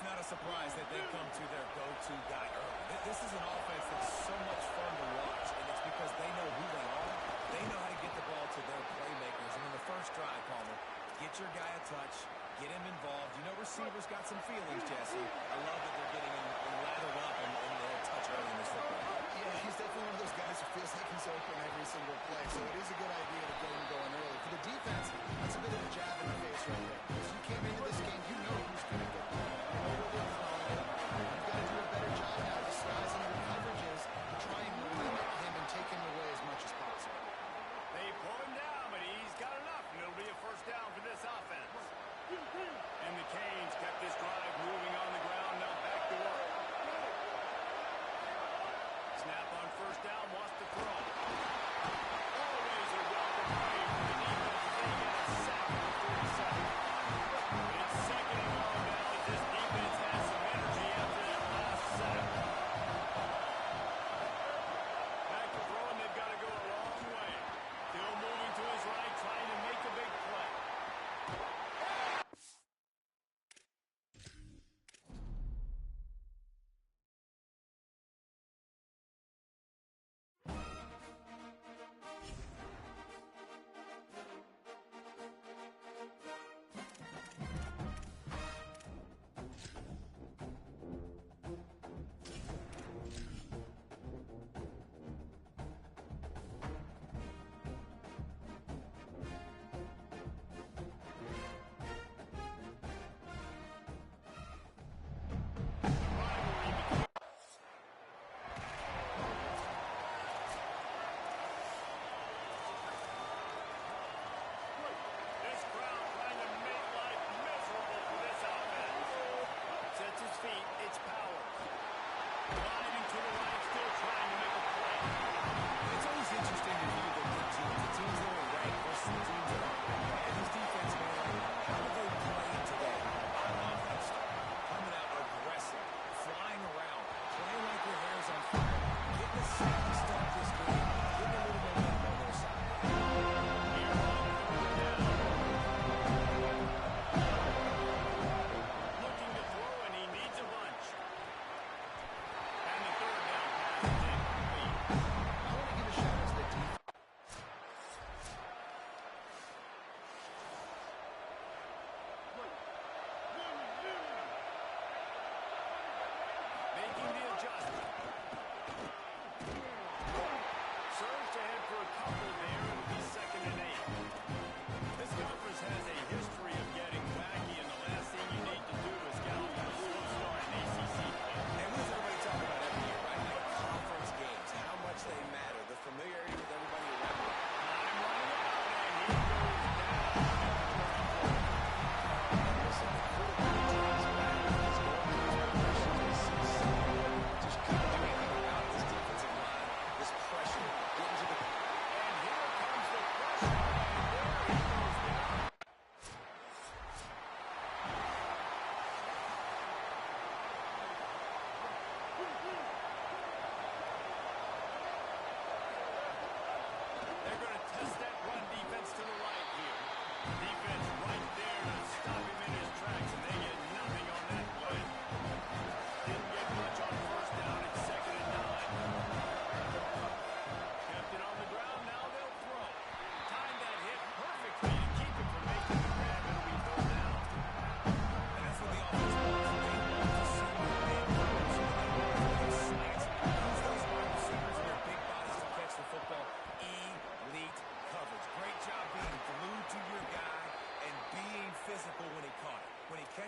It's not a surprise that they come to their go-to guy early. This is an offense that's so much fun to watch, and it's because they know who they are. They know how to get the ball to their playmakers. And in the first drive, Palmer, get your guy a touch, get him involved. You know receivers got some feelings, Jesse. I love that they're getting him lathered up and they'll touch early in this football. Yeah, he's definitely one of those guys who feels like he's open every single play, so it is a good idea to get him going early. For the defense, that's a bit of a jab in the face right there. Because you came into this game, you know who's going to get the ball. You know where they're throwing it. You've got to do a better job now disguising your coverages, try and limit him and take him away as much as possible. They pull him down, but he's got enough. It'll be a first down for this offense. And the Canes kept this drive moving on the ground, now back to work. Snap on first down, wants to throw. Always a welcome play for the defense. They get a sack at the 37. It's second and long now as this defense has some energy after that last sack. Back to throwing, they've got to go a long way. Still moving to his right, trying to make a big play.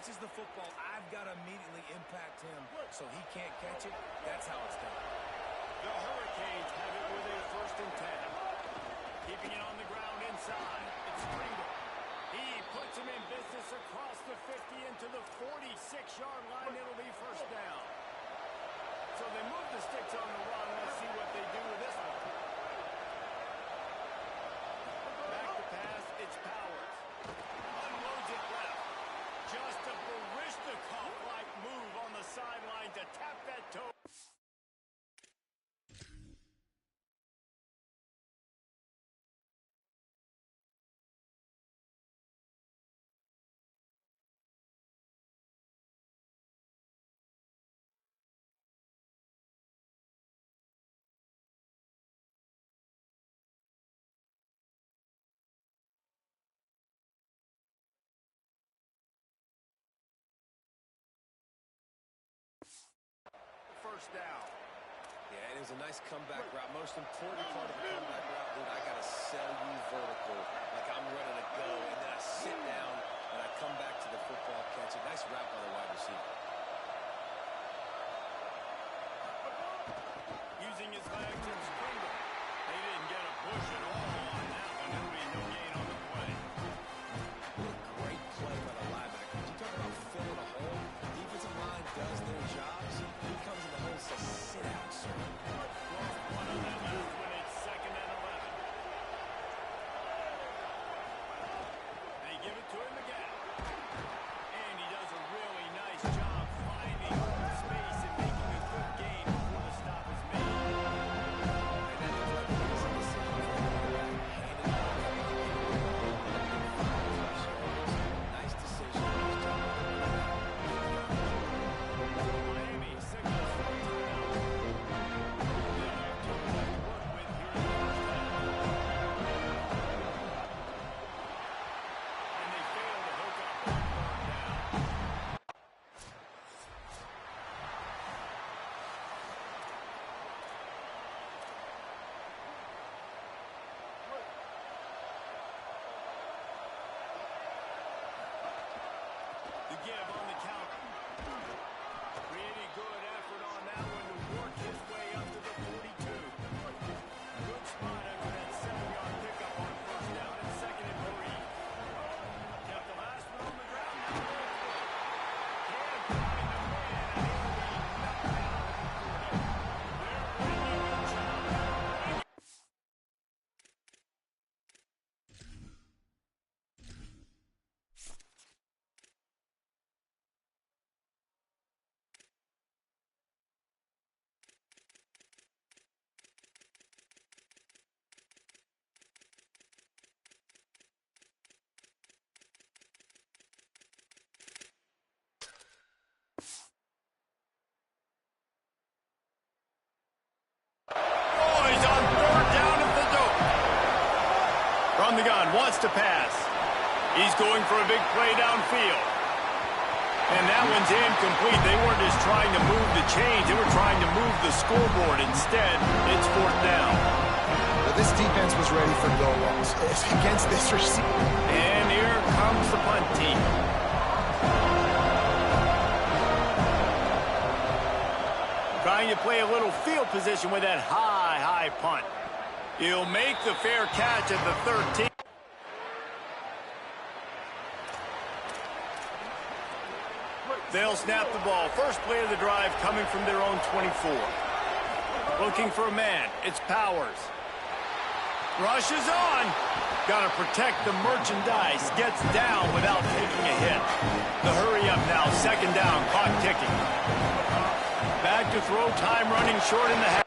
catches the football, I've got to immediately impact him so he can't catch it. That's how it's done. The Hurricanes have it with a 1st and 10. Keeping it on the ground inside. It's Pringle. He puts him in business across the 50 into the 46-yard line. It'll be 1st down. So they move the sticks on the run. Let's see what they do with this one. Back to pass. It's Powers. Unloads it left. Just a Barishnikov-like move on the sideline to tap that toe. First down. Yeah, it was a nice comeback route. Most important part of the comeback route, dude, I got to sell you vertical like I'm ready to go, and then I sit down and I come back to the football, catch it. Nice route by the wide receiver. Using his legs and Pringle. They didn't get a push at all on that one. There'll be no gain on the play. What a great play by the linebacker. You talk about filling a hole. Defensive line does their jobs. He comes in the hole and says, sit out, sir. Lost one on that last one. It's 2nd and 11. They give it to him again. And he does a really nice job finding space and making a good gain before the stop is made. And that is like the easy decision for the quarterback. Handed off. Nice decision. Nice job. Miami signals for a timeout. They'll have 2 left to work with here in the 1st half. And they fail to hook up on 3rd down. The give on the counter. Pretty good effort on that one to work his way up to the 42. Good spot after that 7-yard pickup on 1st down and 2nd and 3. Kept the last one on the ground. Now can't find the man, and he'll be knocked out. They're bringing the challenge. Oh, he's on 3rd down at the dope. From the gun, wants to pass. He's going for a big play downfield. And that one's incomplete. They weren't just trying to move the chains. They were trying to move the scoreboard. Instead, it's 4th down. But this defense was ready for go-walls against this receiver. And here comes the punt team. Trying to play a little field position with that high punt. He'll make the fair catch at the 13. They'll snap the ball. First play of the drive coming from their own 24. Looking for a man. It's Powers. Rushes on. Got to protect the merchandise. Gets down without taking a hit. The hurry up now. 2nd down. Clock ticking. Back to throw. Time running short in the half.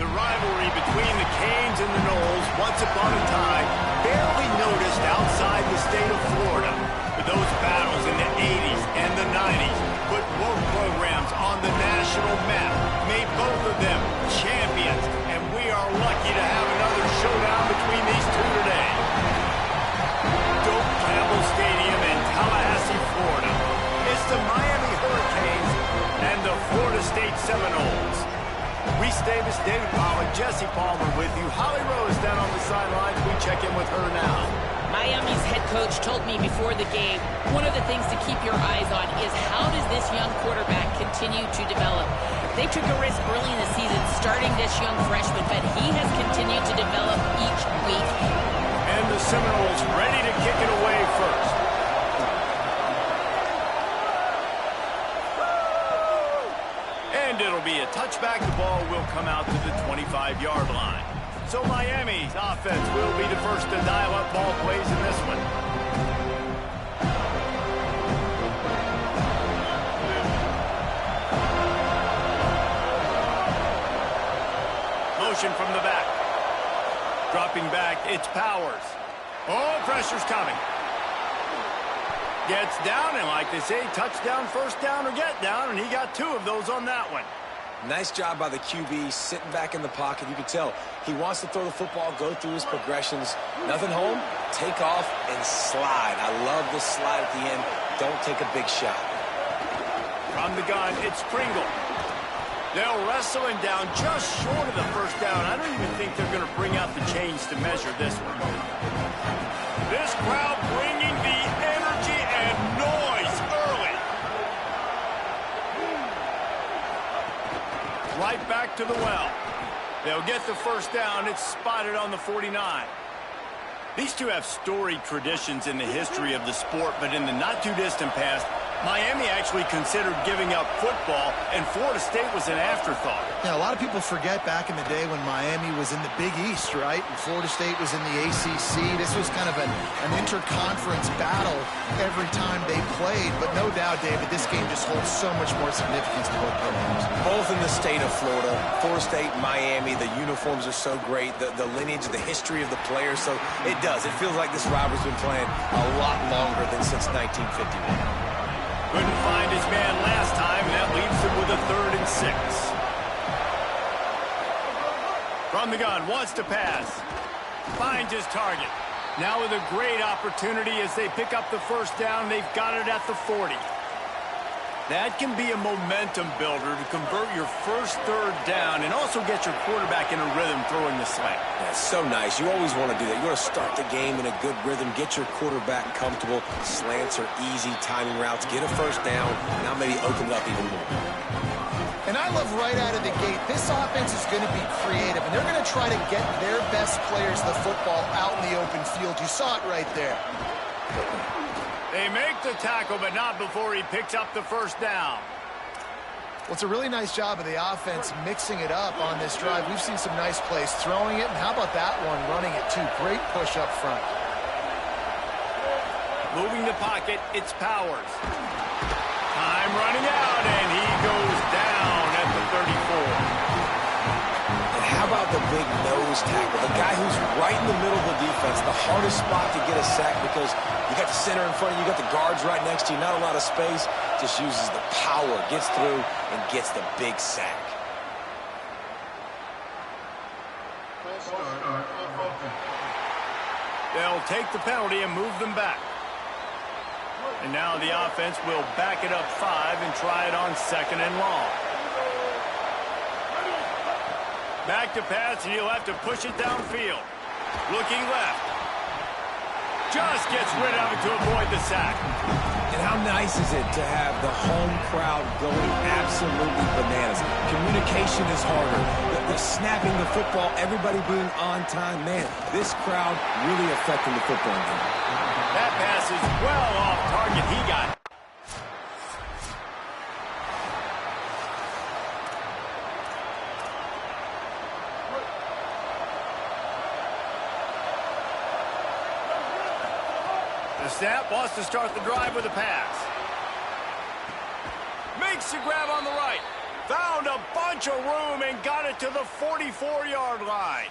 The rivalry between the Canes and the Noles, once upon a time, barely noticed outside the state of Florida. But those battles in the 80s and no map made both of them champions, and we are lucky to have another showdown between these two today. Doak Campbell Stadium in Tallahassee, Florida. It's the Miami Hurricanes and the Florida State Seminoles. Reese Davis, David Pollack, Jesse Palmer with you. Holly Rose down on the sidelines. We check in with her now. Miami's head coach told me before the game, one of the things to keep your eyes on is how does this young quarterback continue to develop. They took a risk early in the season starting this young freshman, but he has continued to develop each week. And the Seminoles ready to kick it away first. And it'll be a touchback. The ball will come out to the 25-yard line. So Miami's offense will be the first to dial up ball plays in this one. Motion from the back. Dropping back, it's Powers. Oh, pressure's coming. Gets down, and like they say, touchdown, first down, or get down, and he got 2 of those on that one. Nice job by the QB, sitting back in the pocket. You can tell he wants to throw the football, go through his progressions. Nothing home, take off, and slide. I love this slide at the end. Don't take a big shot. From the gun, it's Pringle. They'll wrestle him down just short of the first down. I don't even think they're going to bring out the chains to measure this one. This crowd bringing the energy and noise early. Right back to the well. They'll get the first down. It's spotted on the 49. These two have storied traditions in the history of the sport, but in the not-too-distant past, Miami actually considered giving up football, and Florida State was an afterthought. Yeah, a lot of people forget back in the day when Miami was in the Big East, right? And Florida State was in the ACC. This was kind of an interconference battle every time they played. But no doubt, David, this game just holds so much more significance to both programs. Both in the state of Florida. Florida State, Miami, the uniforms are so great. The lineage, the history of the players. So it does. It feels like this rivalry's been playing a lot longer than since 1951. Couldn't find his man last time, and that leaves him with a 3rd and 6. From the gun, wants to pass. Finds his target. Now with a great opportunity as they pick up the first down. They've got it at the 40. That can be a momentum builder to convert your first 3rd down and also get your quarterback in a rhythm throwing the slant. That's so nice. You always want to do that. You want to start the game in a good rhythm, get your quarterback comfortable. Slants are easy, timing routes, get a first down, now maybe open it up even more. And I love right out of the gate, this offense is going to be creative, and they're going to try to get their best players the football out in the open field. You saw it right there. They make the tackle, but not before he picks up the first down. Well, it's a really nice job of the offense mixing it up on this drive. We've seen some nice plays throwing it, and how about that one running it too? Great push up front. Moving the pocket, it's Powers. Time running out, and he goes down at the 34. And how about the big nose tackle? The guy who's right in the middle of the defense, the hardest spot to get a sack because you got the center in front of you, you got the guards right next to you, not a lot of space. Just uses the power, gets through, and gets the big sack. They'll take the penalty and move them back. And now the offense will back it up 5 and try it on 2nd and long. Back to pass, and he'll have to push it downfield. Looking left. Just gets rid of it to avoid the sack. And how nice is it to have the home crowd going absolutely bananas? Communication is harder. The snapping the football, everybody being on time. Man, this crowd really affecting the football game. That pass is well off target. He got it. The snap wants to start the drive with a pass. Makes the grab on the right. Found a bunch of room and got it to the 44-yard line.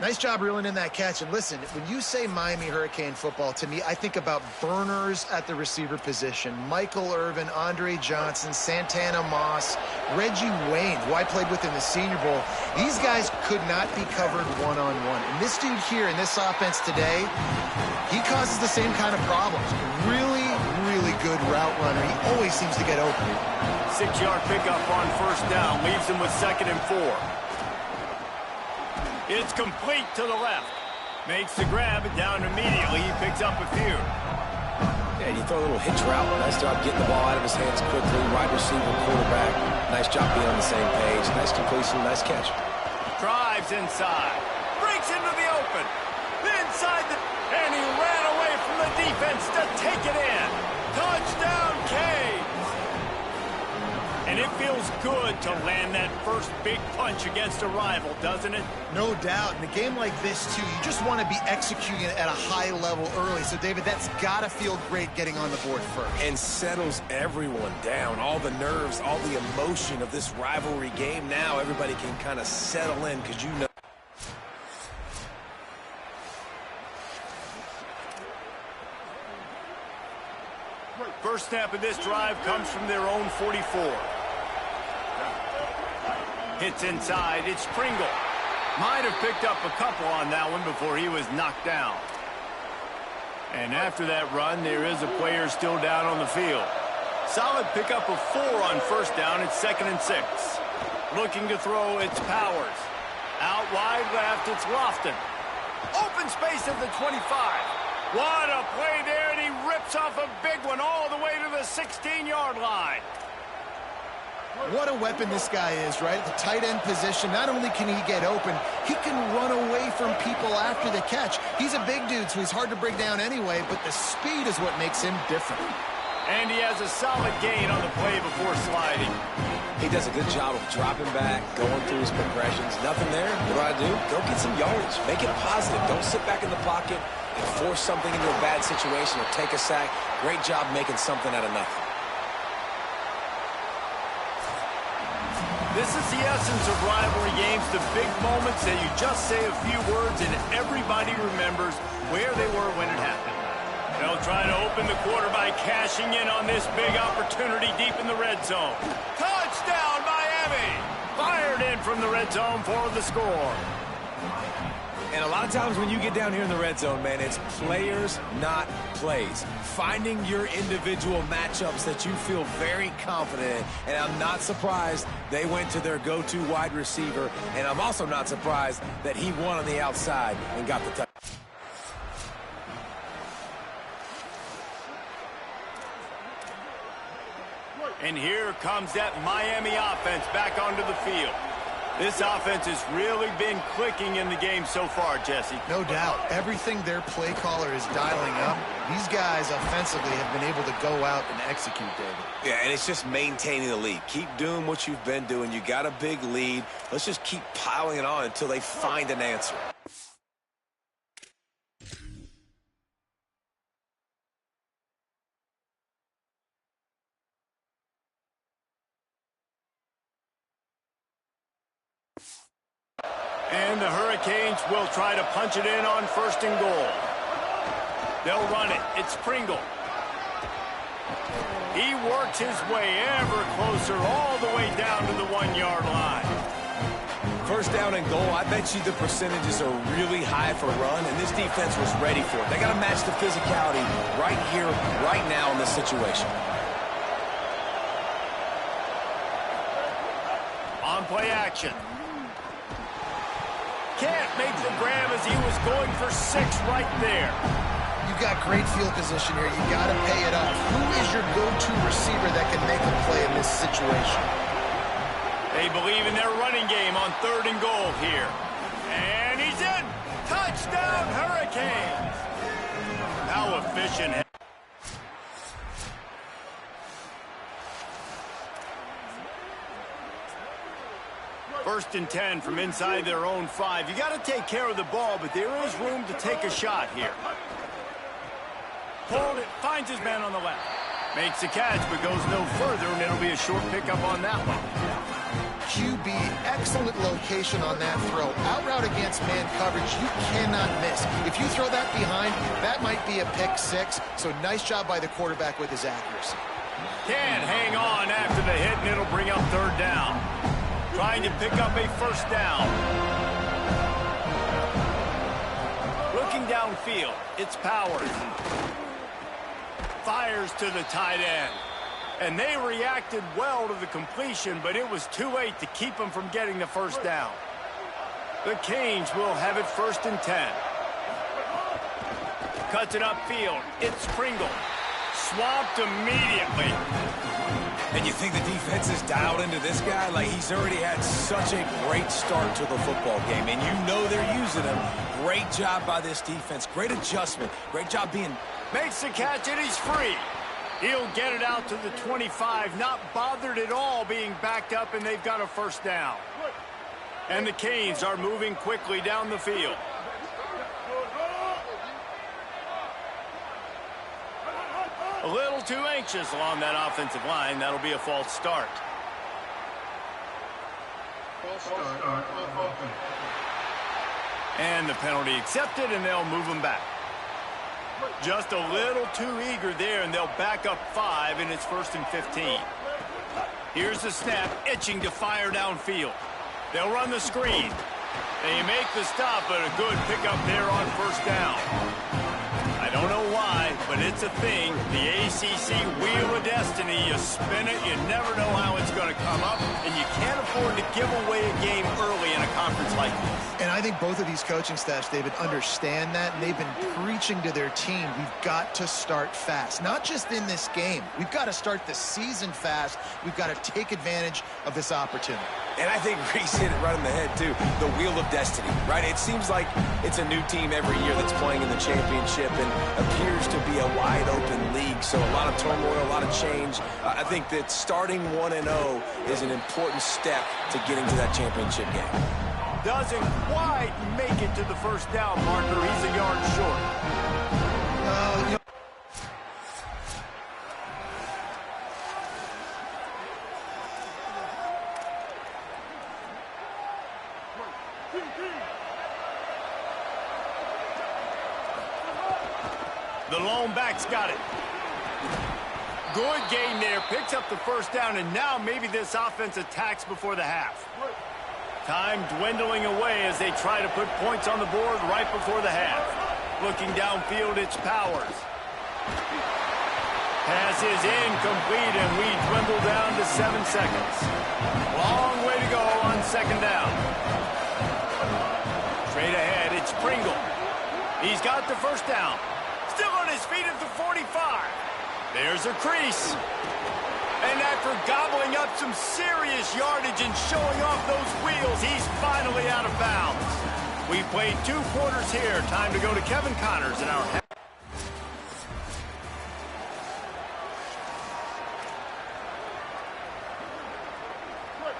Nice job reeling in that catch. And listen, when you say Miami Hurricane football, to me, I think about burners at the receiver position. Michael Irvin, Andre Johnson, Santana Moss, Reggie Wayne, who I played with in the Senior Bowl. These guys could not be covered one-on-one. And this dude here in this offense today, he causes the same kind of problems. Really, really good route runner. He always seems to get open. 6-yard pickup on first down. Leaves him with 2nd and 4. It's complete to the left. Makes the grab and down immediately. He picks up a few. Yeah, you throw a little hitch route. Nice job getting the ball out of his hands quickly. Wide receiver, quarterback. Nice job being on the same page. Nice completion, nice catch. Drives inside. Breaks into the open. Inside the... And he ran away from the defense to take it in. Touchdown, Canes! And it feels good to land that first big punch against a rival, doesn't it? No doubt. In a game like this, too, you just want to be executing it at a high level early. So, David, that's got to feel great getting on the board first. And settles everyone down. All the nerves, all the emotion of this rivalry game. Now everybody can kind of settle in because you know. First snap of this drive comes from their own 44. Hits inside. It's Pringle. Might have picked up a couple on that one before he was knocked down. And after that run, there is a player still down on the field. Solid pickup of 4 on first down. It's 2nd and 6. Looking to throw, it's Powers. Out wide left, it's Lofton. Open space at the 25. What a play there, and he rips off a big one all the way to the 16-yard line. What a weapon this guy is, right? At the tight end position, not only can he get open, he can run away from people after the catch. He's a big dude, so he's hard to bring down anyway, but the speed is what makes him different. And he has a solid gain on the play before sliding. He does a good job of dropping back, going through his progressions. Nothing there. What do? Go get some yardage. Make it positive. Don't sit back in the pocket and force something into a bad situation or take a sack. Great job making something out of nothing. This is the essence of rivalry games, the big moments that you just say a few words and everybody remembers where they were when it happened. They'll try to open the quarter by cashing in on this big opportunity deep in the red zone. Touchdown, Miami! Fired in from the red zone for the score. And a lot of times when you get down here in the red zone, man, it's players, not plays. Finding your individual matchups that you feel very confident in. And I'm not surprised they went to their go-to wide receiver. And I'm also not surprised that he won on the outside and got the touchdown. And here comes that Miami offense back onto the field. This offense has really been clicking in the game so far, Jesse. No doubt. Everything their play caller is dialing up, these guys offensively have been able to go out and execute, David. Yeah, and it's just maintaining the lead. Keep doing what you've been doing. You got a big lead. Let's just keep piling it on until they find an answer. And the Hurricanes will try to punch it in on 1st and goal. They'll run it. It's Pringle. He works his way ever closer all the way down to the 1-yard line. First down and goal, I bet you the percentages are really high for run, and this defense was ready for it. They got to match the physicality right here, right now in this situation. On play action. Can't make the grab as he was going for 6 right there. You've got great field position here. You got to pay it off. Who is your go-to receiver that can make a play in this situation? They believe in their running game on 3rd and goal here. And he's in. Touchdown, Hurricanes. How efficient. 1st and 10 from inside their own 5. You got to take care of the ball, but there is room to take a shot here. Pulled it, finds his man on the left. Makes the catch, but goes no further, and it'll be a short pickup on that one. QB, excellent location on that throw. Out route against man coverage, you cannot miss. If you throw that behind, that might be a pick six. So nice job by the quarterback with his accuracy. Can't hang on after the hit, and it'll bring up third down. Trying to pick up a first down. Looking downfield, it's Powers. Fires to the tight end. And they reacted well to the completion, but it was too late to keep them from getting the first down. The Canes will have it 1st and 10. Cuts it upfield. It's Pringle. Swamped immediately. And you think the defense is dialed into this guy? Like, he's already had such a great start to the football game, and you know they're using him. Great job by this defense. Great adjustment. Great job being... Makes the catch, and he's free. He'll get it out to the 25, not bothered at all being backed up, and they've got a first down. And the Canes are moving quickly down the field. A little too anxious along that offensive line. That'll be a false start. And the penalty accepted, and they'll move them back. Just a little too eager there, and they'll back up 5, and it's 1st and 15. Here's the snap, itching to fire downfield. They'll run the screen. They make the stop, but a good pickup there on first down. I don't know why, but it's a thing. The ACC Wheel of Destiny, you spin it, you never know how it's going to come up, and you can't afford to give away a game early in a conference like this. And I think both of these coaching staffs, David, understand that, and they've been preaching to their team, we've got to start fast. Not just in this game. We've got to start the season fast. We've got to take advantage of this opportunity. And I think Reese hit it right on the head, too. The Wheel of Destiny, right? It seems like it's a new team every year that's playing in the championship and appears to be a wide-open league. So a lot of turmoil, a lot of change. I think that starting 1-0 is an important step to getting to that championship game. Doesn't quite make it to the first down marker. He's a yard short. The lone back's got it. Good game there. Picks up the first down, and now maybe this offense attacks before the half. Time dwindling away as they try to put points on the board right before the half. Looking downfield, it's Powers. Pass is incomplete, and we dwindle down to 7 seconds. Long way to go on second down. Straight ahead, it's Pringle. He's got the first down. Still on his feet at the 45. There's a crease. And after gobbling up some serious yardage and showing off those wheels, he's finally out of bounds. We played 2 quarters here. Time to go to Kevin Connors in our half.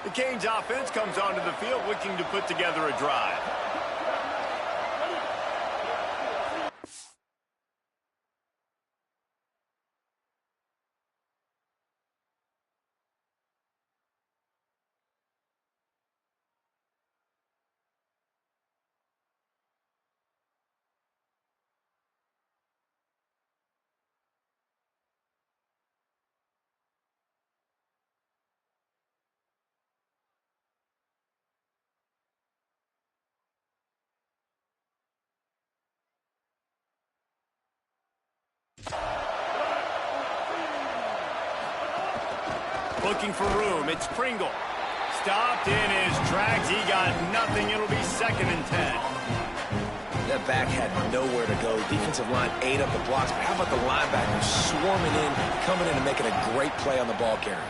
The Canes offense comes onto the field looking to put together a drive. Looking for room, it's Pringle. Stopped in his tracks, he got nothing, it'll be 2nd and 10. That back had nowhere to go. Defensive line ate up the blocks, but how about the linebackers swarming in, coming in and making a great play on the ball carrier.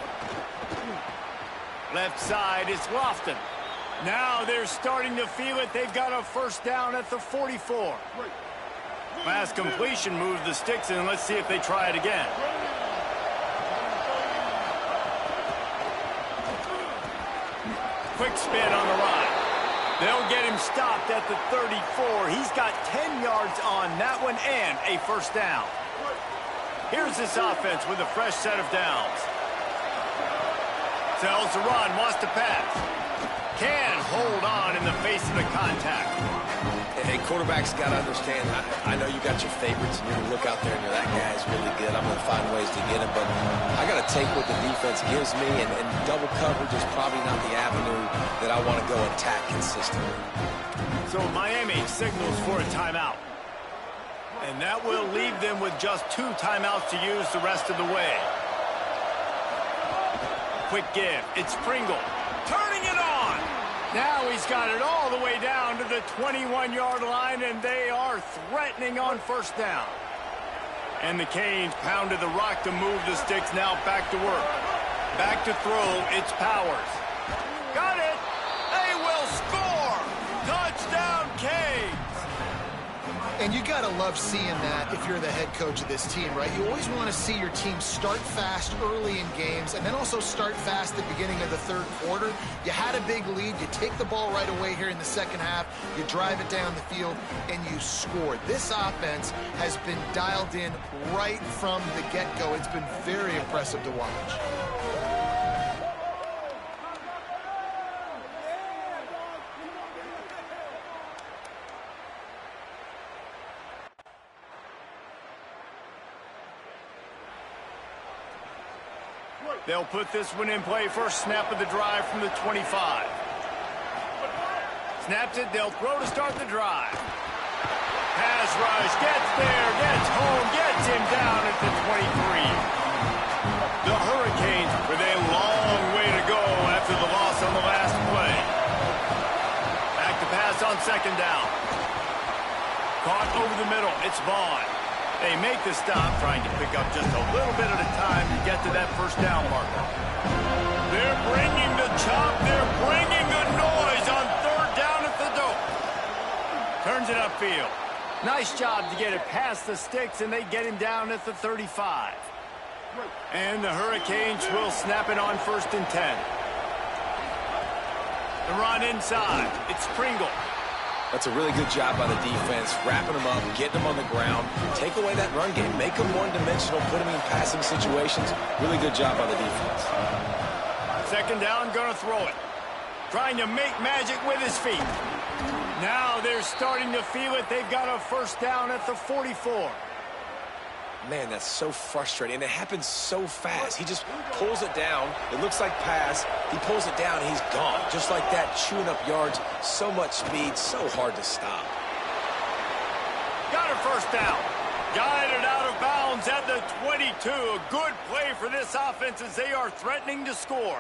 Left side, it's Lofton. Now they're starting to feel it, they've got a first down at the 44. Last completion moved the sticks in, let's see if they try it again. Quick spin on the run. They'll get him stopped at the 34. He's got 10 yards on that one and a first down. Here's this offense with a fresh set of downs. Sells the run, wants to pass. Can hold on in the face of the contact. Hey, quarterbacks got to understand, I know you got your favorites, and you're going to look out there and you're, that guy's really good. I'm going to find ways to get him, but I got to take what the defense gives me, and double coverage is probably not the avenue that I want to go attack consistently. So Miami signals for a timeout. And that will leave them with just 2 timeouts to use the rest of the way. Quick give. It's Pringle. Turning it on. Now he's got it all the way down to the 21-yard line, and they are threatening on first down. And the Canes pounded the rock to move the sticks. Now back to work. Back to throw. It's Powers. Got it. They will score. Touchdown, Canes. And you got to love seeing that if you're the head coach of this team, right? You always want to see your team start fast early in games and then also start fast at the beginning of the third quarter. You had a big lead. You take the ball right away here in the second half. You drive it down the field, and you score. This offense has been dialed in right from the get-go. It's been very impressive to watch. They'll put this one in play. First snap of the drive from the 25. Snaps it. They'll throw to start the drive. Pass rush. Gets there. Gets home. Gets him down at the 23. The Hurricanes with a long way to go after the loss on the last play. Back to pass on second down. Caught over the middle. It's Vaughn. They make the stop, trying to pick up just a little bit at a time to get to that first down marker. They're bringing the chop. They're bringing the noise on third down at the dope. Turns it upfield. Nice job to get it past the sticks, and they get him down at the 35. And the Hurricanes will snap it on first and 10. The run inside. It's Pringle. That's a really good job by the defense, wrapping them up, getting them on the ground, take away that run game, make them one-dimensional, put them in passing situations. Really good job by the defense. Second down, gonna throw it. Trying to make magic with his feet. Now they're starting to feel it. They've got a first down at the 44. Man, that's so frustrating, and it happens so fast. He just pulls it down. It looks like pass. He pulls it down, and he's gone. Just like that, chewing up yards. So much speed, so hard to stop. Got a first down. Guided out of bounds at the 22. A good play for this offense as they are threatening to score.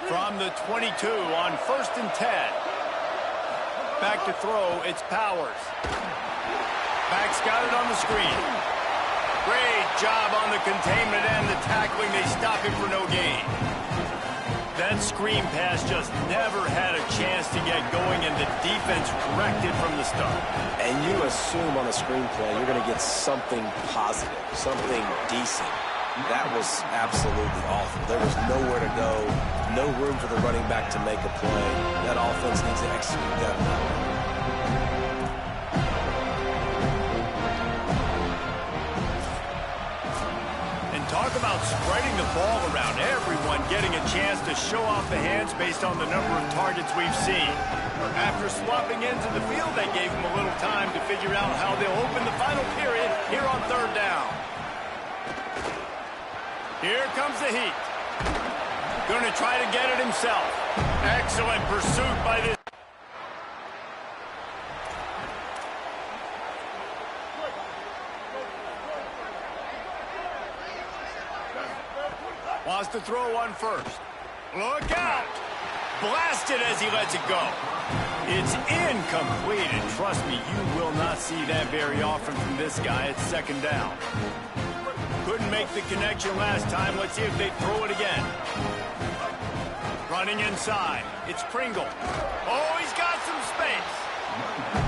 From the 22 on first and 10. Back to throw, it's Powers. Back's got it on the screen. Great job on the containment and the tackling. They stop him for no gain. That screen pass just never had a chance to get going, and the defense corrected from the start. And you assume on a screen play you're going to get something positive, something decent. That was absolutely awful. There was nowhere to go, no room for the running back to make a play. That offense needs to execute that well. Talk about spreading the ball around. Everyone getting a chance to show off the hands based on the number of targets we've seen. After swapping ends of the field, they gave them a little time to figure out how they'll open the final period here on third down. Here comes the heat. Going to try to get it himself. Excellent pursuit by this. Wants to throw one first. Look out! Blasted as he lets it go. It's incomplete, and trust me, you will not see that very often from this guy. It's second down. Couldn't make the connection last time. Let's see if they throw it again. Running inside. It's Pringle. Oh, he's got some space.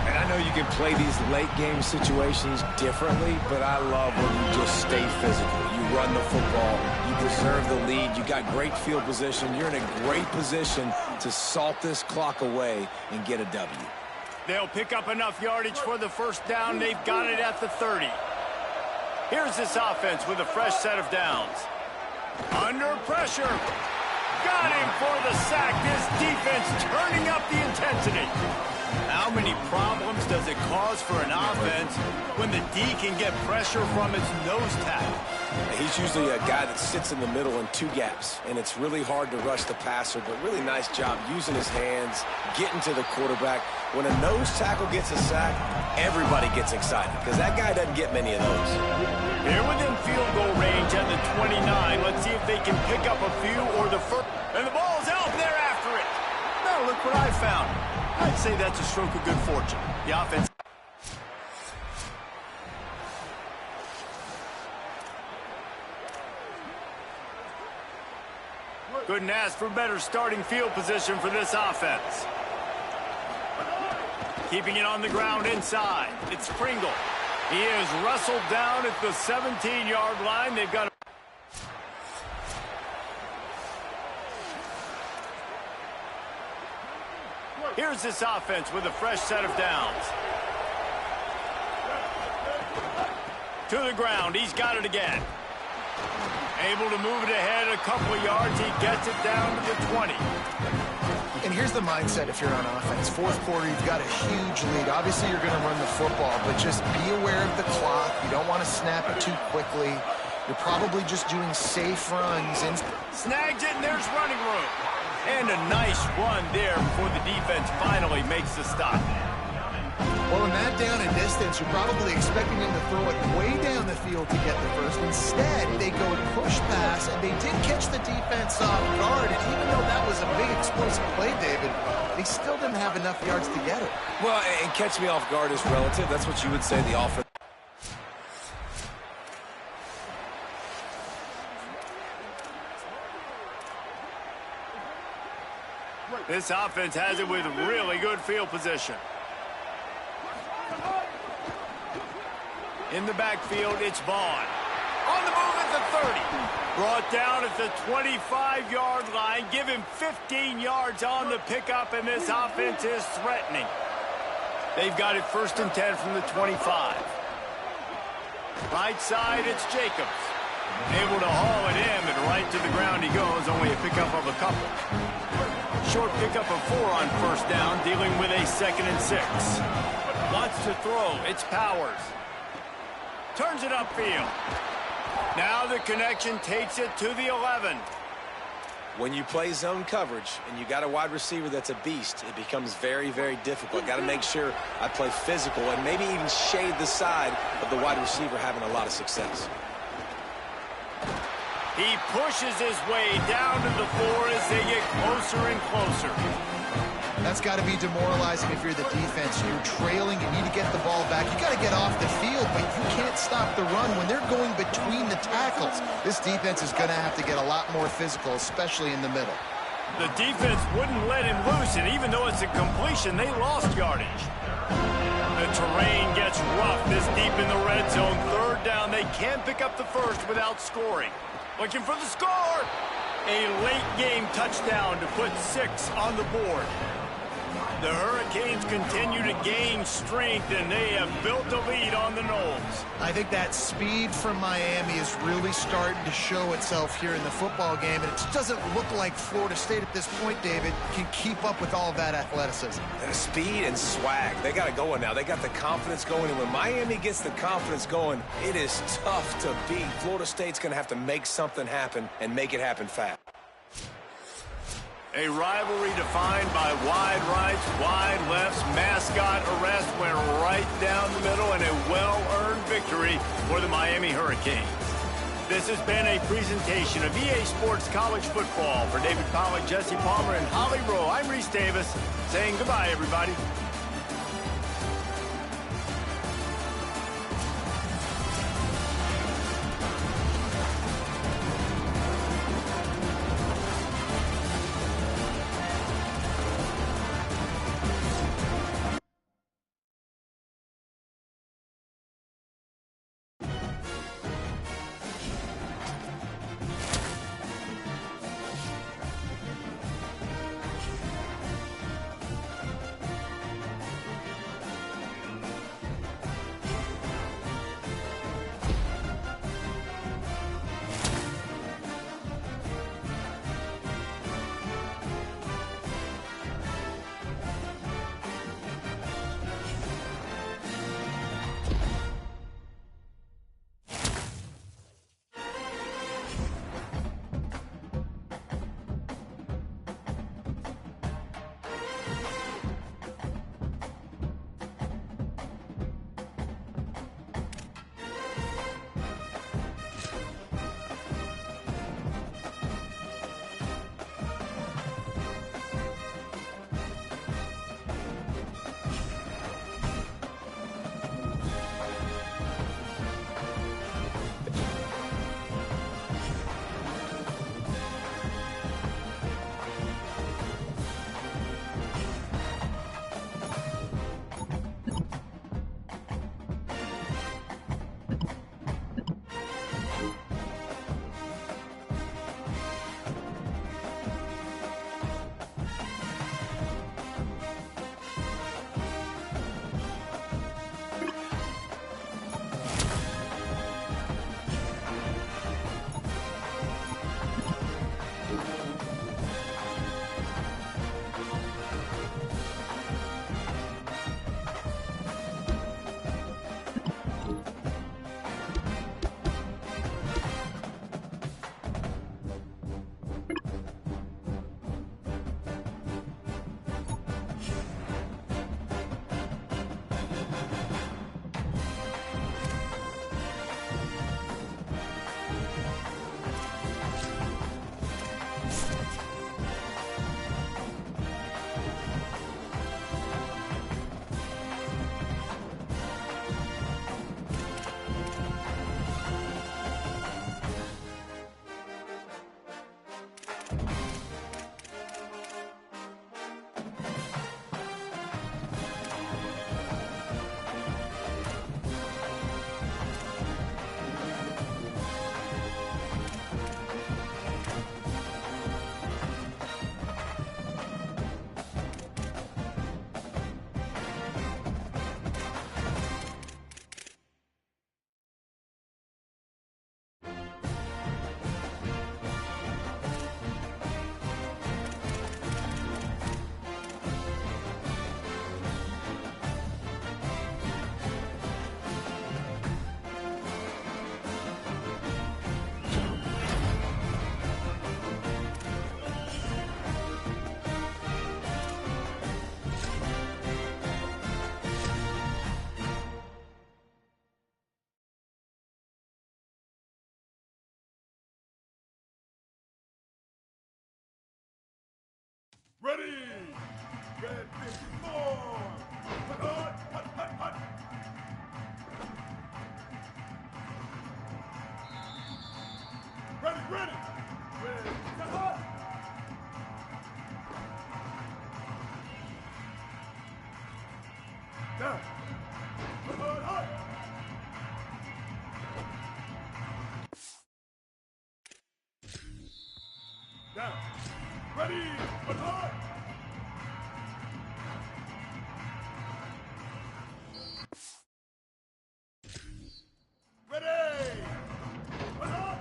And I know you can play these late-game situations differently, but I love when you just stay physical. You run the football, you preserve the lead, you got great field position, you're in a great position to salt this clock away and get a W. They'll pick up enough yardage for the first down. They've got it at the 30. Here's this offense with a fresh set of downs. Under pressure. Got him for the sack. This defense turning up the intensity. How many problems does it cause for an offense when the D can get pressure from its nose tackle? He's usually a guy that sits in the middle in two gaps, and it's really hard to rush the passer, but really nice job using his hands, getting to the quarterback. When a nose tackle gets a sack, everybody gets excited because that guy doesn't get many of those. Here within field goal range at the 29. Let's see if they can pick up a few or the first. And the ball's out, and they're after it. Now look what I found. I'd say that's a stroke of good fortune. The offense. Couldn't ask for better starting field position for this offense. Keeping it on the ground inside. It's Pringle. He is wrestled down at the 17-yard line. They've got. Here's this offense with a fresh set of downs. To the ground. He's got it again. Able to move it ahead a couple of yards. He gets it down to the 20. And here's the mindset if you're on offense. Fourth quarter, you've got a huge lead. Obviously, you're going to run the football, but just be aware of the clock. You don't want to snap it too quickly. You're probably just doing safe runs. Snags it, and there's running room. And a nice run there before the defense finally makes the stop. Well, in that down and distance, you're probably expecting them to throw it way down the field to get the first. Instead, they go push pass, and they did catch the defense off guard. And even though that was a big explosive play, David, they still didn't have enough yards to get it. Well, and catch me off guard is relative. That's what you would say the offense. This offense has it with really good field position. In the backfield, it's Vaughn. On the move at the 30. Brought down at the 25-yard line. Give him 15 yards on the pickup, and this offense is threatening. They've got it 1st and 10 from the 25. Right side, it's Jacobs. Able to haul it in, and right to the ground he goes. Only a pickup of a couple. Short pickup of 4 on 1st down, dealing with a 2nd and 6. Wants to throw. It's Powers. Turns it upfield. Now the connection takes it to the 11. When you play zone coverage and you got a wide receiver that's a beast, it becomes very, very difficult. Got to make sure I play physical and maybe even shade the side of the wide receiver having a lot of success. He pushes his way down to the floor as they get closer and closer. That's got to be demoralizing if you're the defense. You're trailing, you need to get the ball back. You got to get off the field, but you can't stop the run when they're going between the tackles. This defense is going to have to get a lot more physical, especially in the middle. The defense wouldn't let him loose, and even though it's a completion, they lost yardage. The terrain gets rough this deep in the red zone. 3rd down, they can't pick up the first without scoring. Looking for the score! A late game touchdown to put 6 on the board. The Hurricanes continue to gain strength, and they have built a lead on the Noles. I think that speed from Miami is really starting to show itself here in the football game, and it just doesn't look like Florida State at this point, David, can keep up with all of that athleticism. The speed and swag, they got it going now. They got the confidence going, and when Miami gets the confidence going, it is tough to beat. Florida State's going to have to make something happen and make it happen fast. A rivalry defined by wide rights, wide lefts, mascot arrest went right down the middle, and a well-earned victory for the Miami Hurricanes. This has been a presentation of EA Sports College Football. For David Pollack, Jesse Palmer, and Holly Rowe, I'm Reese Davis, saying goodbye, everybody. Ready! Red 54! Hut, hut, hut, hut, hut! Ready, ready! Red, hut, hut! Down! Hut, hut, hut! Down! Ready! Hut, hut! Ready! Hut, hut!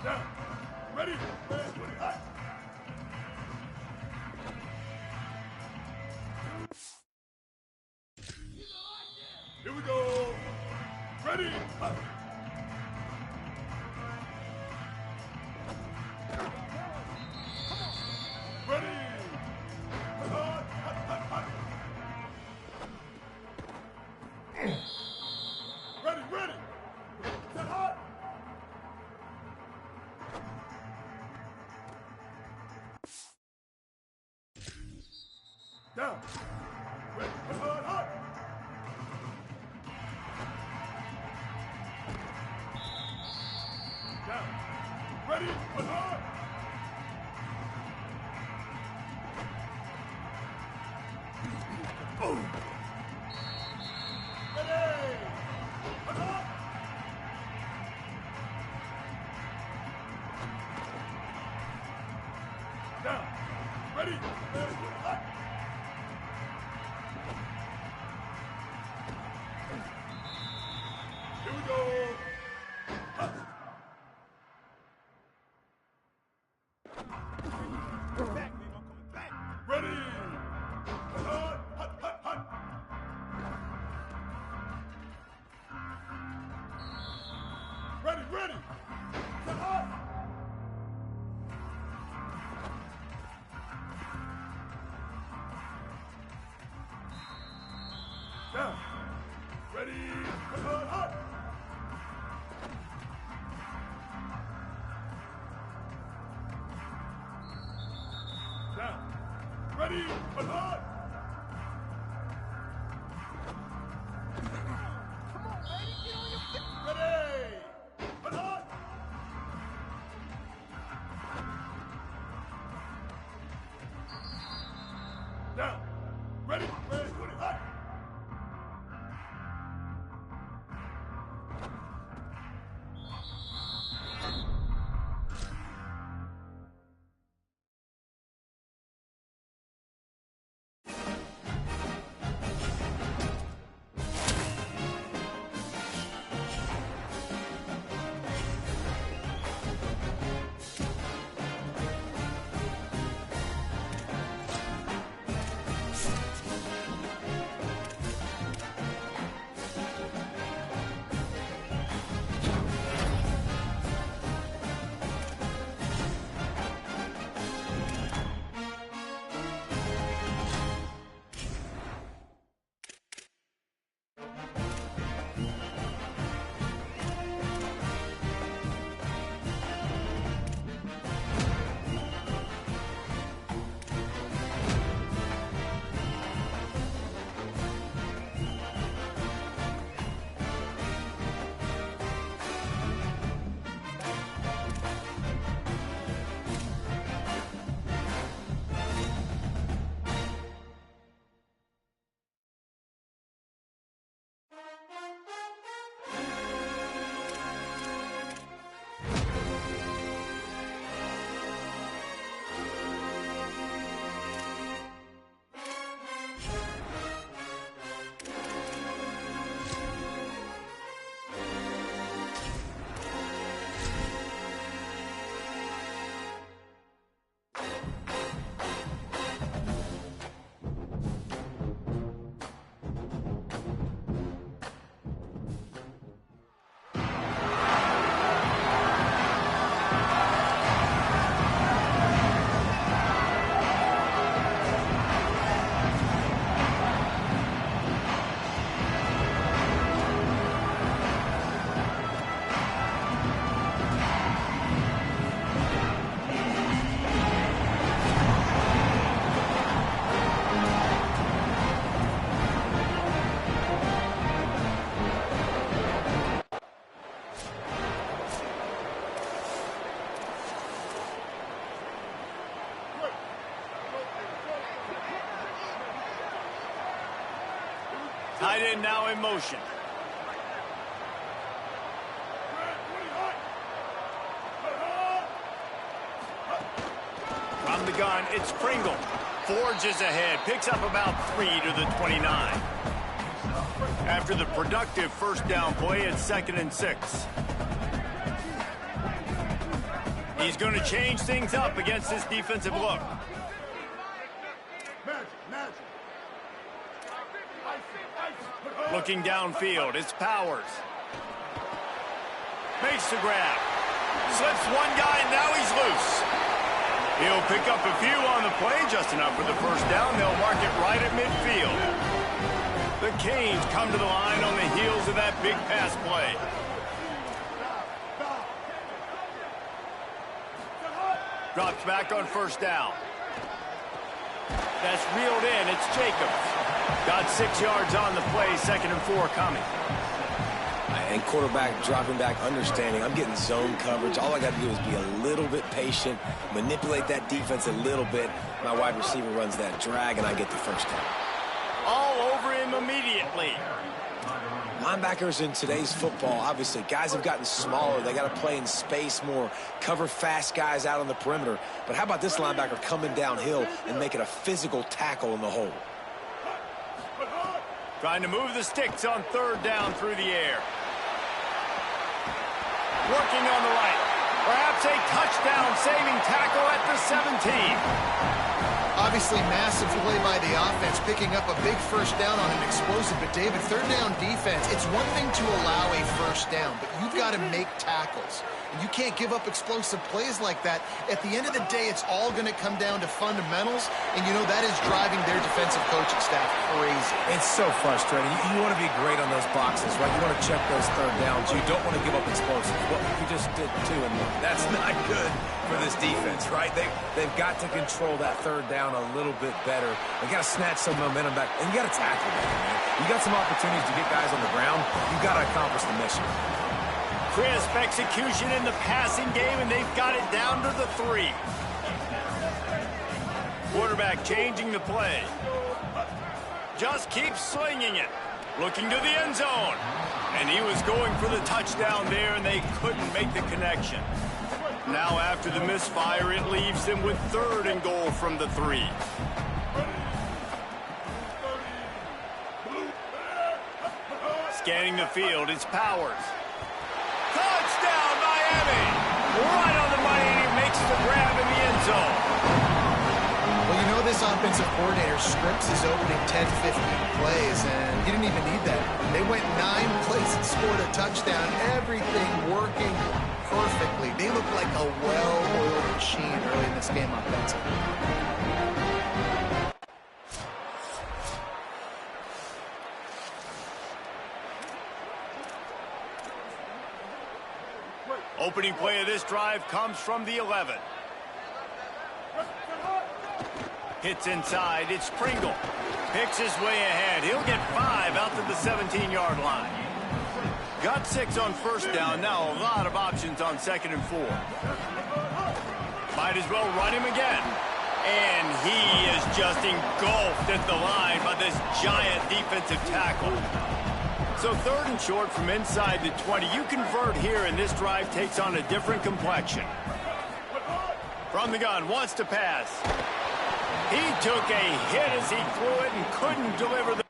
Down! Ready! Red 20, hut! Here we go! Ready! Hut! Ready! Hut, hut, hut, hut, hut! Ready, ready! Set hut! Down! Ready, hut, hut, hut! Down! Ready, hut, hut! Boom! Ready! Hut, hut! Down! Ready, ready, hut! Here we go! Hut! Back, man, I'm coming back! Ready! Hut, hut, hut, hut! Ready, ready! Set hut! Down! Ready! Hut, hut! Down! Ready! Hut, hut! Come on, baby! Get on your feet! Ready! Hut, hut! Tight end now in motion. From the gun, it's Pringle. Forges ahead, picks up about 3 to the 29. After the productive first down play, it's 2nd and 6. He's going to change things up against this defensive look. Looking downfield, it's Powers. Makes the grab. Slips one guy, and now he's loose. He'll pick up a few on the play, just enough for the first down. They'll mark it right at midfield. The Canes come to the line on the heels of that big pass play. Drops back on first down. That's reeled in. It's Jacobs. Got 6 yards on the play, 2nd and 4 coming. And quarterback dropping back, understanding I'm getting zone coverage. All I got to do is be a little bit patient, manipulate that defense a little bit. My wide receiver runs that drag, and I get the first down. All over him immediately. Linebackers in today's football, obviously, guys have gotten smaller. They got to play in space more, cover fast guys out on the perimeter. But how about this linebacker coming downhill and making a physical tackle in the hole? Trying to move the sticks on 3rd down through the air. Working on the right. Perhaps a touchdown-saving tackle at the 17. Obviously, massive play by the offense, picking up a big first down on an explosive. But, David, 3rd down defense, it's one thing to allow a first down, but you've got to make tackles. And you can't give up explosive plays like that. At the end of the day, it's all going to come down to fundamentals, and, you know, that is driving their defensive coaching staff crazy. It's so frustrating. You want to be great on those boxes, right? You want to check those 3rd downs. You don't want to give up explosives. What you just did, too, and that's not good for this defense, right? They've got to control that 3rd down a little bit better. They got to snatch some momentum back, and you got to tackle that, man. You got some opportunities to get guys on the ground. You got to accomplish the mission. Crisp execution in the passing game, and they've got it down to the 3. Quarterback changing the play. Just keeps slinging it. Looking to the end zone. And he was going for the touchdown there, and they couldn't make the connection. Now after the misfire, it leaves them with 3rd and goal from the 3. Scanning the field, it's Powers. Touchdown, Miami! Right on the money, and he makes the grab in the end zone. Well, you know this offensive coordinator scripts his opening 10, 15 plays, and he didn't even need that. They went 9 plays and scored a touchdown. Everything working perfectly. They look like a well-oiled machine early in this game offensively. Opening play of this drive comes from the 11. Hits inside, it's Pringle. Picks his way ahead. He'll get 5 out to the 17-yard line. Got 6 on first down. Now a lot of options on 2nd and 4. Might as well run him again. And he is just engulfed at the line by this giant defensive tackle. So 3rd and short from inside the 20. You convert here, and this drive takes on a different complexion. From the gun, wants to pass. He took a hit as he threw it and couldn't deliver the...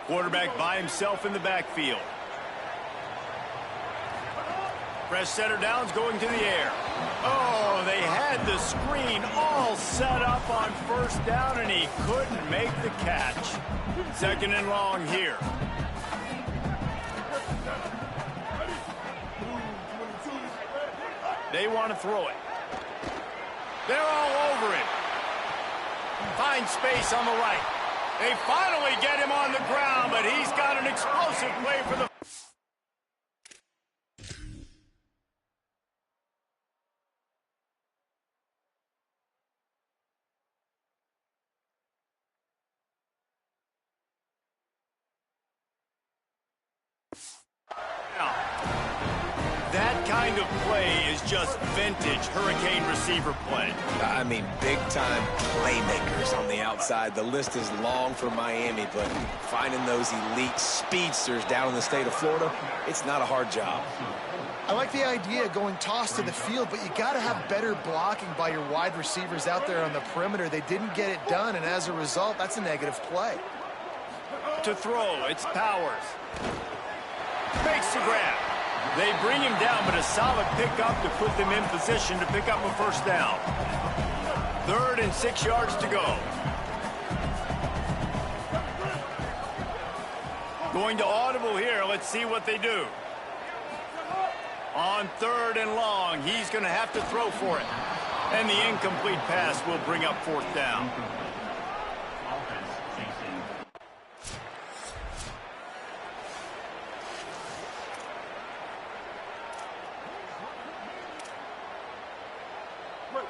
Quarterback by himself in the backfield. Fresh center downs going to the air. Oh, they had the screen all set up on first down, and he couldn't make the catch. 2nd and long here. They want to throw it. They're all over him. Finds space on the right. They finally get him on the ground, but he's got an explosive play for the... That kind of play is just vintage Hurricane receiver play. I mean, big-time playmakers on the outside. The list is long for Miami, but finding those elite speedsters down in the state of Florida, it's not a hard job. I like the idea of going toss to the field, but you got to have better blocking by your wide receivers out there on the perimeter. They didn't get it done, and as a result, that's a negative play. To throw, it's Powers. Makes the grab. They bring him down, but a solid pickup to put them in position to pick up a first down. 3rd and 6 yards to go. Going to audible here. Let's see what they do. On 3rd and long, he's going to have to throw for it. And the incomplete pass will bring up 4th down.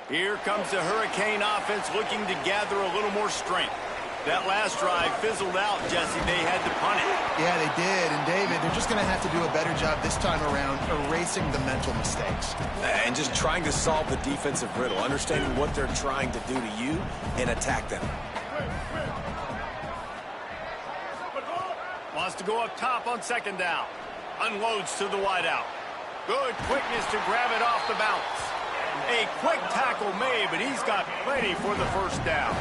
Here comes the Hurricane offense looking to gather a little more strength. That last drive fizzled out, Jesse. They had to punt it. Yeah, they did. And, David, they're just going to have to do a better job this time around erasing the mental mistakes. And just trying to solve the defensive riddle, understanding what they're trying to do to you and attack them. Wants to go up top on 2nd down. Unloads to the wideout. Good quickness to grab it off the bounce. A quick tackle made, but he's got plenty for the first down.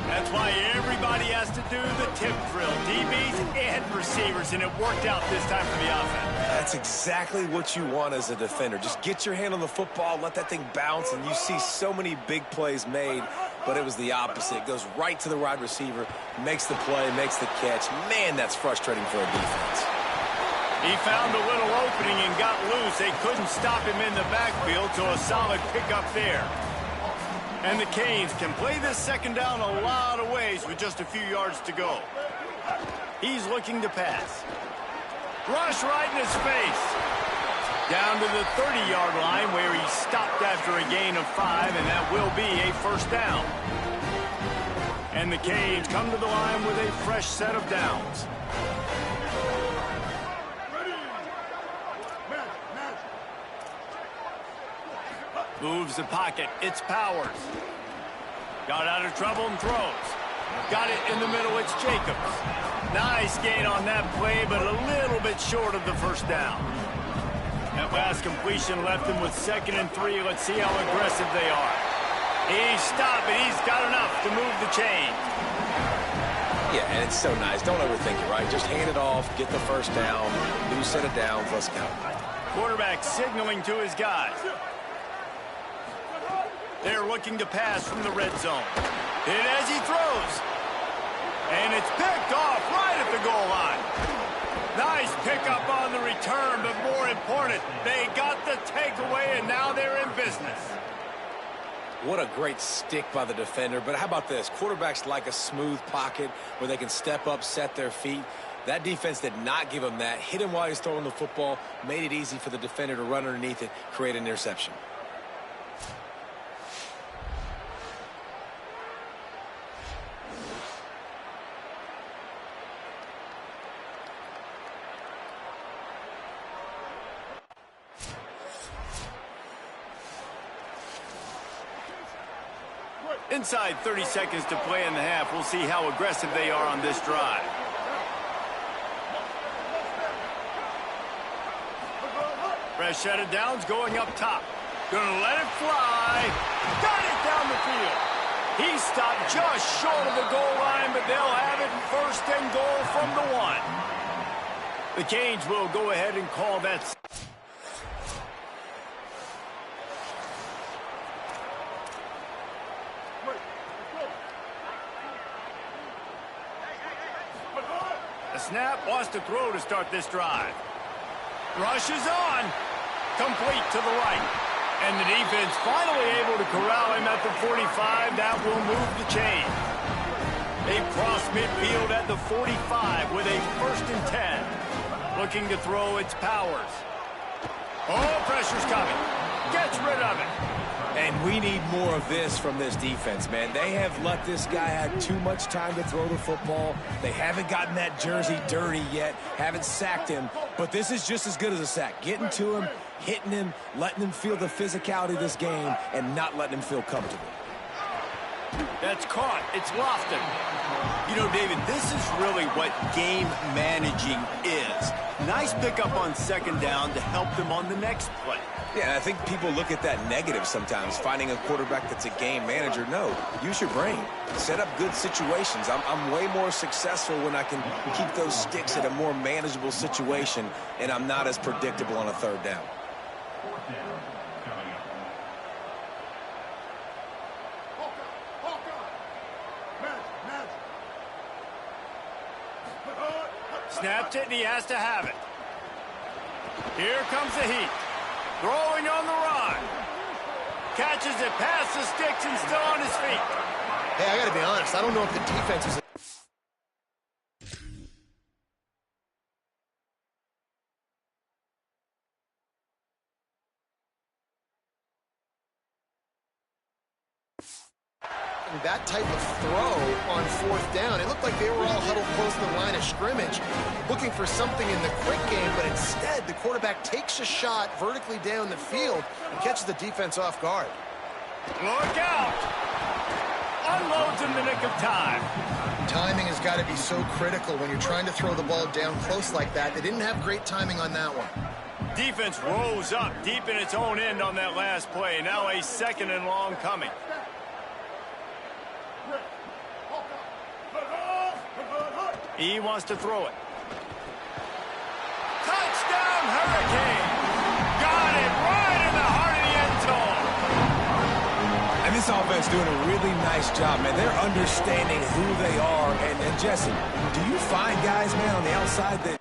That's why everybody has to do the tip drill, DBs and receivers, and it worked out this time for the offense. That's exactly what you want as a defender. Just get your hand on the football, let that thing bounce, and you see so many big plays made, but it was the opposite. It goes right to the wide receiver, makes the play, makes the catch. Man, that's frustrating for a defense. He found a little opening and got loose. They couldn't stop him in the backfield, so a solid pickup there. And the Canes can play this 2nd down a lot of ways with just a few yards to go. He's looking to pass. Rush right in his face. Down to the 30-yard line where he stopped after a gain of 5, and that will be a first down. And the Canes come to the line with a fresh set of downs. Moves the pocket. It's Powers. Got out of trouble and throws. Got it in the middle. It's Jacobs. Nice gain on that play, but a little bit short of the first down. That last completion left him with 2nd and 3. Let's see how aggressive they are. He's stopped, but he's got enough to move the chain. Yeah, and it's so nice. Don't overthink it, right? Just hand it off, get the first down, new set of downs, let's count. Quarterback signaling to his guys. They're looking to pass from the red zone. Hit as he throws. And it's picked off right at the goal line. Nice pickup on the return, but more important, they got the takeaway, and now they're in business. What a great stick by the defender. But how about this? Quarterbacks like a smooth pocket where they can step up, set their feet. That defense did not give him that. Hit him while he's throwing the football, made it easy for the defender to run underneath it, create an interception. Inside 30 seconds to play in the half. We'll see how aggressive they are on this drive. Fresh set of downs going up top. Gonna let it fly. Got it down the field. He stopped just short of the goal line, but they'll have it 1st and goal from the 1. The Canes will go ahead and call that. The snap wants to throw to start this drive. Rush is on. Complete to the right. And the defense finally able to corral him at the 45. That will move the chain. They cross midfield at the 45 with a 1st and 10. Looking to throw, it's Powers. Oh, pressure's coming. Gets rid of it. And we need more of this from this defense, man. They have let this guy have too much time to throw the football. They haven't gotten that jersey dirty yet, haven't sacked him. But this is just as good as a sack. Getting to him, hitting him, letting him feel the physicality of this game, and not letting him feel comfortable. That's caught. It's Lofton. You know, David, this is really what game managing is. Nice pickup on second down to help them on the next play. Yeah, I think people look at that negative sometimes, finding a quarterback that's a game manager. No, use your brain. Set up good situations. I'm way more successful when I can keep those sticks at a more manageable situation, and I'm not as predictable on a third down. Snaps it, and he has to have it. Here comes the heat. Throwing on the run. Catches it past the sticks and still on his feet. Hey, I got to be honest. I don't know if the defense is... that type of throw on fourth down. It looked like they were all huddled close to the line of scrimmage, looking for something in the quick game, but instead the quarterback takes a shot vertically down the field and catches the defense off guard. Look out! Unloads in the nick of time. Timing has got to be so critical when you're trying to throw the ball down close like that. They didn't have great timing on that one. Defense rose up deep in its own end on that last play. Now a second and long coming. He wants to throw it. Touchdown, Hurricane! Got it right in the heart of the end zone. And this offense doing a really nice job, man. They're understanding who they are. And Jesse, do you find guys, man, on the outside that...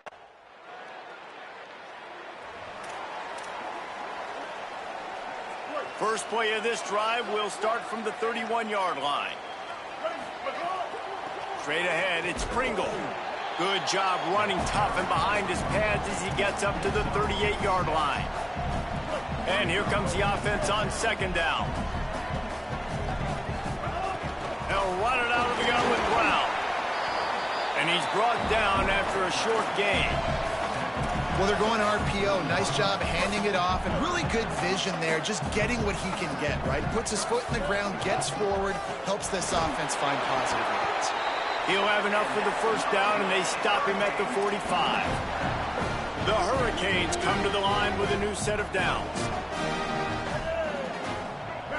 First play of this drive will start from the 31-yard line. Straight ahead, it's Pringle. Good job running tough and behind his pads as he gets up to the 38-yard line. And here comes the offense on second down. They'll run it out of the gun with Brown. And he's brought down after a short gain. Well, they're going RPO. Nice job handing it off, and really good vision there, just getting what he can get, right? Puts his foot in the ground, gets forward, helps this offense find positive yards. He'll have enough for the first down, and they stop him at the 45. The Hurricanes come to the line with a new set of downs.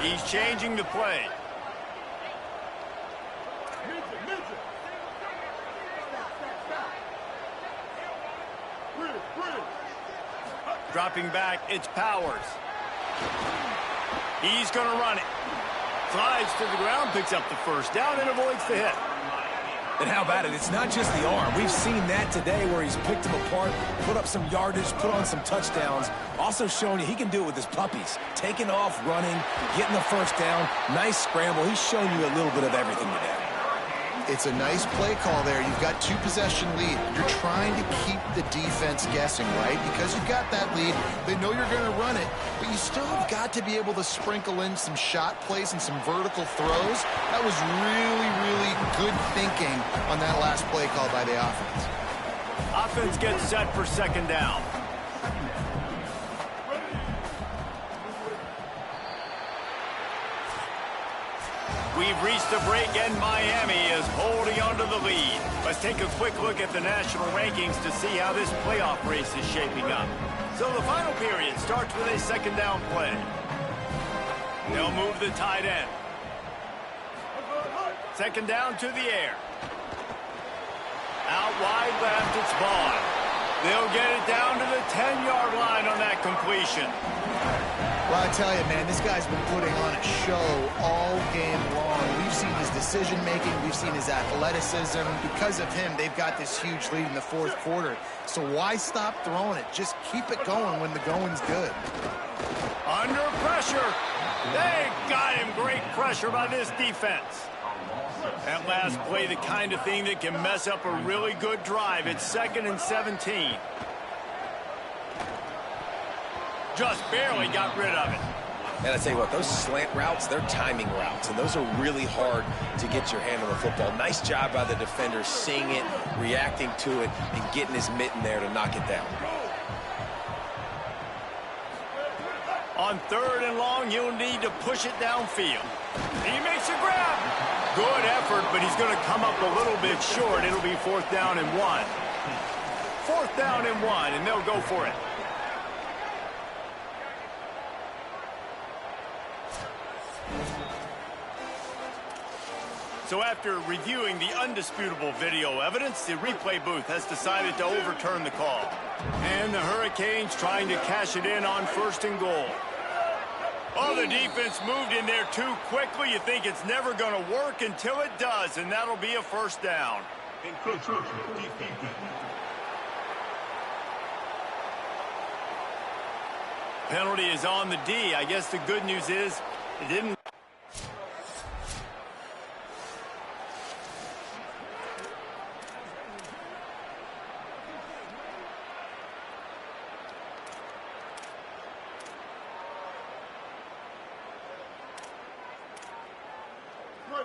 He's changing the play. Dropping back, it's Powers. He's going to run it. Slides to the ground, picks up the first down, and avoids the hit. And how about it? It's not just the arm. We've seen that today where he's picked them apart, put up some yardage, put on some touchdowns. Also showing you he can do it with his puppies. Taking off, running, getting the first down. Nice scramble. He's shown you a little bit of everything today. It's a nice play call there. You've got two-possession lead. You're trying to keep the defense guessing, right? Because you've got that lead. They know you're going to run it, but you still have got to be able to sprinkle in some shot plays and some vertical throws. That was really, really good thinking on that last play call by the offense. Offense gets set for second down. We've reached a break, and Miami is holding on to the lead. Let's take a quick look at the national rankings to see how this playoff race is shaping up. So the final period starts with a second down play. They'll move the tight end. Second down to the air. Out wide left, it's Vaughn. They'll get it down to the 10-yard line on that completion. Well, I tell you, man, this guy's been putting on a show all game long. We've seen his decision-making. We've seen his athleticism. Because of him, they've got this huge lead in the fourth quarter. So why stop throwing it? Just keep it going when the going's good. Under pressure. They got him. Great pressure by this defense. That last play, the kind of thing that can mess up a really good drive. It's 2nd and 17. Just barely got rid of it. And I tell you what, those slant routes, they're timing routes, and those are really hard to get your hand on the football. Nice job by the defender seeing it, reacting to it, and getting his mitten there to knock it down. On 3rd and long, he'll need to push it downfield. He makes a grab. Good effort, but he's going to come up a little bit short. It'll be 4th down and 1. 4th down and 1, and they'll go for it. So after reviewing the undisputable video evidence, the replay booth has decided to overturn the call. And the Hurricanes trying to cash it in on 1st and goal. Oh, the defense moved in there too quickly. You think it's never going to work until it does, and that'll be a 1st down. Penalty is on the D. I guess the good news is it didn't.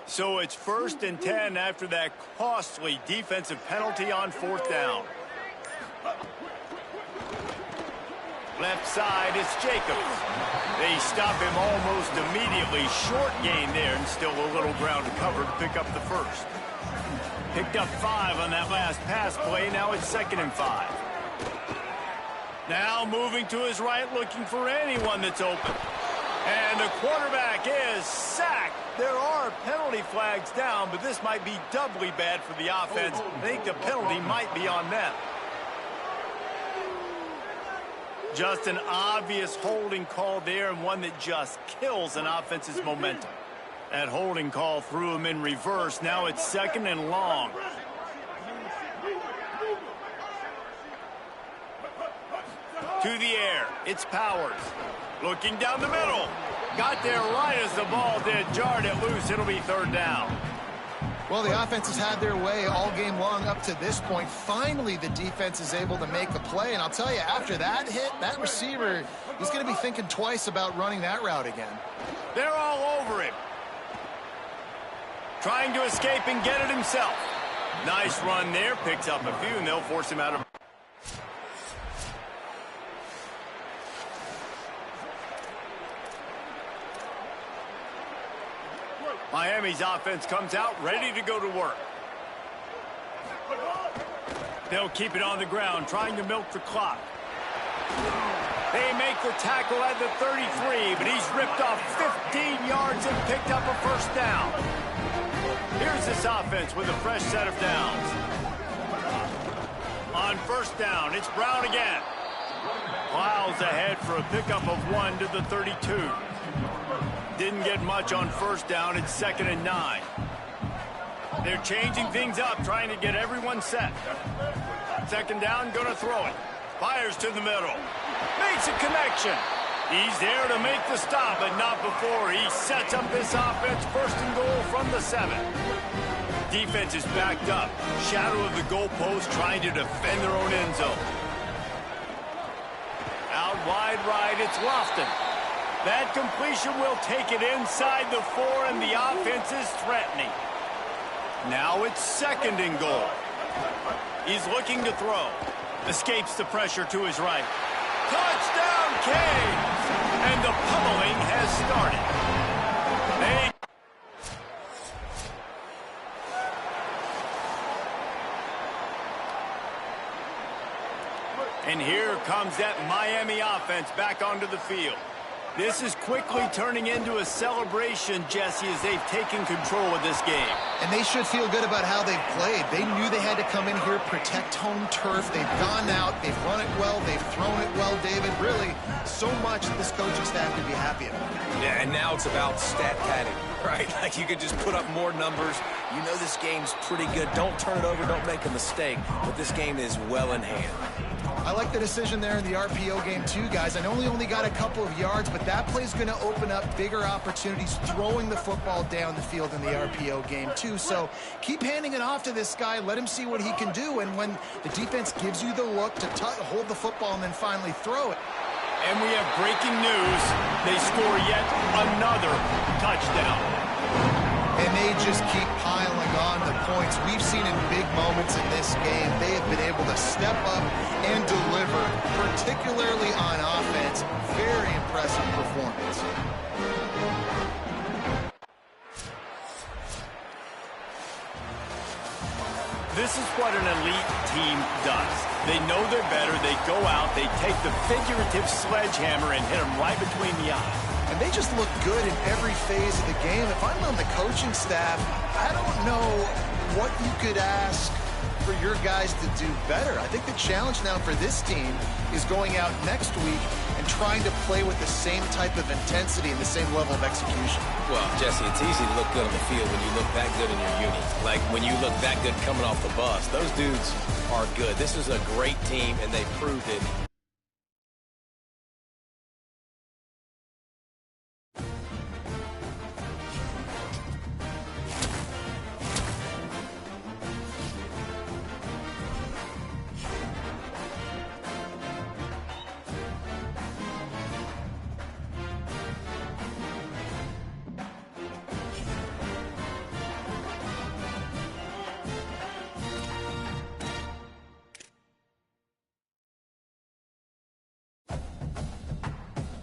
So it's 1st and 10 after that costly defensive penalty on 4th down. Left side, it's Jacobs. They stop him almost immediately. Short gain there, and still a little ground to cover to pick up the 1st. Picked up 5 on that last pass play. Now it's 2nd and 5. Now moving to his right, looking for anyone that's open. And the quarterback is sacked. There are penalty flags down, but this might be doubly bad for the offense. I think the penalty might be on them. Just an obvious holding call there, and one that just kills an offense's momentum. That holding call threw him in reverse. Now it's 2nd and long. To the air, it's Powers. Looking down the middle. Got there right as the ball did. Jarred it loose. It'll be 3rd down. Well, the offense has had their way all game long up to this point. Finally, the defense is able to make a play. And I'll tell you, after that hit, that receiver, he's going to be thinking twice about running that route again. They're all over him. Trying to escape and get it himself. Nice run there. Picks up a few, and they'll force him out of. Miami's offense comes out ready to go to work. They'll keep it on the ground, trying to milk the clock. They make the tackle at the 33, but he's ripped off 15 yards and picked up a 1st down. Here's this offense with a fresh set of downs. On 1st down, it's Brown again. Plows ahead for a pickup of 1 to the 32. Didn't get much on 1st down. It's 2nd and 9. They're changing things up, trying to get everyone set. 2nd down, going to throw it. Fires to the middle. Makes a connection. He's there to make the stop, but not before he sets up this offense. 1st and goal from the 7. Defense is backed up. Shadow of the goalpost, trying to defend their own end zone. Out wide right, it's Lofton. That completion will take it inside the 4, and the offense is threatening. Now it's 2nd and goal. He's looking to throw. Escapes the pressure to his right. Touchdown, Canes! And the pummeling has started. And here comes that Miami offense back onto the field. This is quickly turning into a celebration, Jesse, as they've taken control of this game. And they should feel good about how they've played. They knew they had to come in here, protect home turf. They've gone out, they've run it well, they've thrown it well, David. Really, so much that this coaching staff can be happy about. Yeah, and now it's about stat padding, right? Like you could just put up more numbers. You know this game's pretty good. Don't turn it over, don't make a mistake. But this game is well in hand. I like the decision there in the RPO game too, guys. I know he only got a couple of yards, but that play's going to open up bigger opportunities throwing the football down the field in the RPO game too. So keep handing it off to this guy. Let him see what he can do. And when the defense gives you the look to hold the football and then finally throw it, And we have breaking news. They score yet another touchdown. And they just keep piling on the points. We've seen in big moments in this game, they have been able to step up and deliver, particularly on offense. Very impressive performance. This is what an elite team does. They know they're better. They go out, they take the figurative sledgehammer and hit them right between the eyes. And they just look good in every phase of the game. If I'm on the coaching staff, I don't know what you could ask for your guys to do better. I think the challenge now for this team is going out next week and trying to play with the same type of intensity and the same level of execution. Well, Jesse, it's easy to look good on the field when you look that good in your unit. Like when you look that good coming off the bus. Those dudes are good. This is a great team, and they proved it.